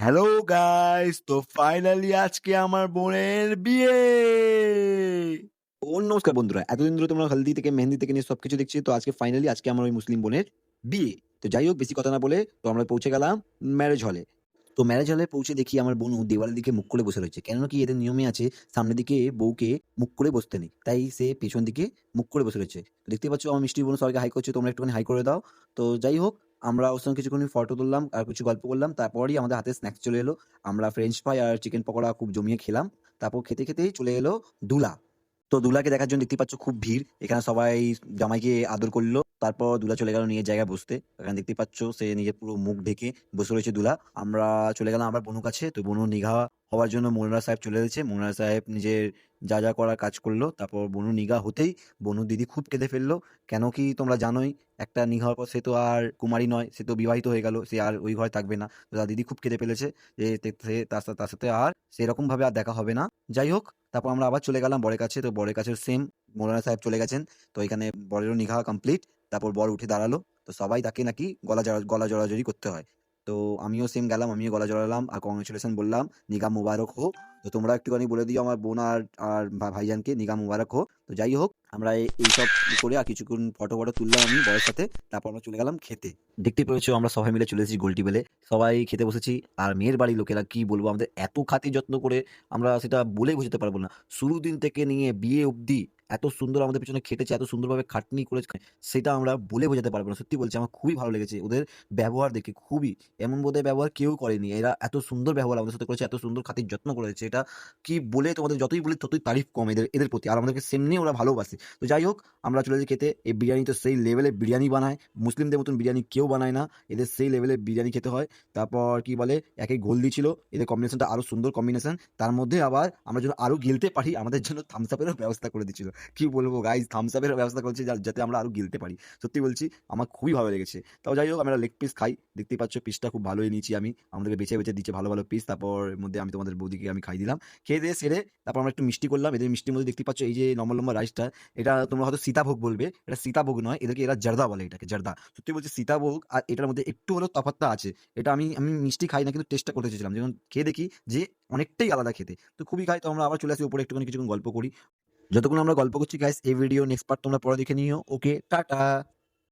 Hello guys, তো finally আজকে আমার বোনের বিয়ে। নমস্কার বন্ধুরা। এতদিন ধরে তোমরা হলদি থেকে মেহেন্দি থেকে নিয়ে সবকিছু দেখছি। তো আজকে ফাইনালি আমার ওই মুসলিম বোনের বিয়ে। তো যাই হোক বেশি কথা না বলে তো আমরা পৌঁছে গেলাম ম্যারেজ হলে। তো ম্যারেজ হলে পৌঁছে দেখি আমার বোনু দেওয়ালের দিকে মুখ করে বসে রয়েছে। কেননা কি এদের নিয়মে আছে সামনের দিকে বউকে মুখ করে বসতে নেই। তাই সে পেছন দিকে মুখ করে বসে রয়েছে। তো দেখতেই পাচ্ছ আমার মিষ্টি বোনু সবাইকে হাই করছে। তোমরা একটুখানি হাই করে দাও। তো যাই হোক আমরা ওর সঙ্গে কিছুক্ষণ ফটো তুললাম আর কিছু গল্প করলাম। তারপরই আমাদের হাতে স্ন্যাকস চলে এলো। আমরা ফ্রেঞ্চ ফ্রাই আর চিকেন পকোড়া খুব জমিয়ে খেলাম। তারপর খেতে, খেতেই চলে এলো দুলা। তো দুলাকে দেখার জন্য দেখতেই পাচ্ছ খুব ভিড়। এখানে সবাই জামাইকে আদর করলো। তারপর দুলা চলে গেল নিজের জায়গায় বসতে। এখানে দেখতেই পাচ্ছ সে নিজের পুরো মুখ ঢেকে বসে রয়েছে দুলা। আমরা চলে গেলাম আবার বনুর কাছে। তো বনু নিগা হওয়ার জন্য মৌলানা সাহেব চলে এসেছে। মৌলানা সাহেব নিজের যা, যা করার কাজ করলো। তারপর বনু নিগা হতেই বনুর দিদি খুব কেঁদে ফেললো। কেন কি তোমরা জানোই একটা নিগা হওয়ার পর সে তো আর কুমারী নয়, সে তো বিবাহিত হয়ে গেল। সে আর ওই ঘরে থাকবে না। তো তার দিদি খুব কেঁদে ফেলেছে যে সে তার সাথে আর সেরকমভাবে আর দেখা হবে না। যাই হোক তারপর আমরা আবার চলে গেলাম বরের কাছে। তো বরের কাছেও সেম মৌলানা সাহেব চলে গেছেন। তো এখানে বরেরও নিকাহ কমপ্লিট। তারপর বর উঠে দাঁড়ালো। তো সবাই তাকে নাকি গলা জড়াজড়ি করতে হয়। তো আমিও সেম গেলাম, আমিও গলা জড়ালাম আর কংগ্রেচুলেশন বললাম, নিকাহ মুবারক হো। তো তোমরা একটুখানি বলে দিও আমার বোন আর ভাইজানকে নিকাহ মুবারক হো। তো যাই হোক আমরা এইসব করে আর কিছুক্ষণ ফটো তুললাম আমি বরের সাথে। তারপর আমরা চলে গেলাম খেতে। দেখতেই পেরেছো আমরা সবাই মিলে চলে এসেছি গোল টেবিলে। সবাই খেতে বসেছি। আর মেয়ের বাড়ির লোকেরা কি বলবো আমাদের এত খাতির যত্ন করে আমরা সেটা বলে বোঝাতে পারবো না। শুরু দিন থেকে নিয়ে বিয়ে অবধি এত সুন্দর আমাদের পেছনে খেটেছে, এত সুন্দরভাবে খাটনি করেছে, সেটা আমরা বলে বোঝাতে পারবো না। সত্যি বলছি আমার খুবই ভালো লেগেছে ওদের ব্যবহার দেখে, খুবই। এমন বোধহয় ব্যবহার কেউ করেনি। এরা এত সুন্দর ব্যবহার আমাদের সাথে করেছে, এত সুন্দর খাতির যত্ন করেছে। এটা কি বলে তোমাদের যতই বলি ততই তারিফ কম এদের প্রতি। আর আমাদেরকে সেমনি ওরা ভালোবাসে। তো যাই হোক আমরা চলে যাই খেতে। এই বিরিয়ানি তো সেই লেভেলের বিরিয়ানি বানায়। মুসলিমদের মতন বিরিয়ানি কেউ বানায় না। এদের সেই লেভেলের বিরিয়ানি খেতে হয়। তারপর কি বলে একে গোল দিয়েছিল। এদের কম্বিনেশনটা আরো সুন্দর কম্বিনেশন। তার মধ্যে আবার আমরা যেন আরো গিলতে পারি আমাদের জন্য থামস আপেরও ব্যবস্থা করে দিচ্ছিল। কি বলবো গাইস, থামস আপের ব্যবস্থা করেছে যাতে আমরা আরো গিলতে পারি। সত্যি বলছি আমার খুবই ভালো লেগেছে। তাও যাই হোক আমরা লেগ পিস খাই। দেখতেই পাচ্ছ পিসটা খুব ভালোই নিয়েছি আমি। আমাদেরকে বেছে বেছে দিচ্ছে ভালো ভালো পিস। তারপর এর মধ্যে আমি তোমাদের বৌদিকে আমি খাই দিলাম। খেয়ে দিয়ে সেরে তারপর আমরা একটু মিষ্টি করলাম। এদের মিষ্টির মধ্যে দেখতে পাচ্ছ এই যে লম্বা লম্বা রাইসটা, এটা তোমরা হয়তো সীতাভোগ বলবে। এটা সীতাভোগ নয়, এদেরকে এরা জর্দা বলে, এটাকে জর্দা। সত্যি বলছি সীতাভোগ আর এটার মধ্যে একটু হলেও তফাৎটা আছে। এটা আমি আমি মিষ্টি খাই না কিন্তু টেস্টটা করতে চেয়েছিলাম। যখন খেয়ে দেখি যে অনেকটাই আলাদা খেতে। তো খুবই খাই। তো আমরা আবার চলে আসি উপরে একটুখানি কিছুক্ষণ গল্প করি। যতক্ষণ আমরা গল্প করছি গাইস এই ভিডিও নেক্সট পার্ট তোমরা পরে দেখে নিও। ওকে টাটা।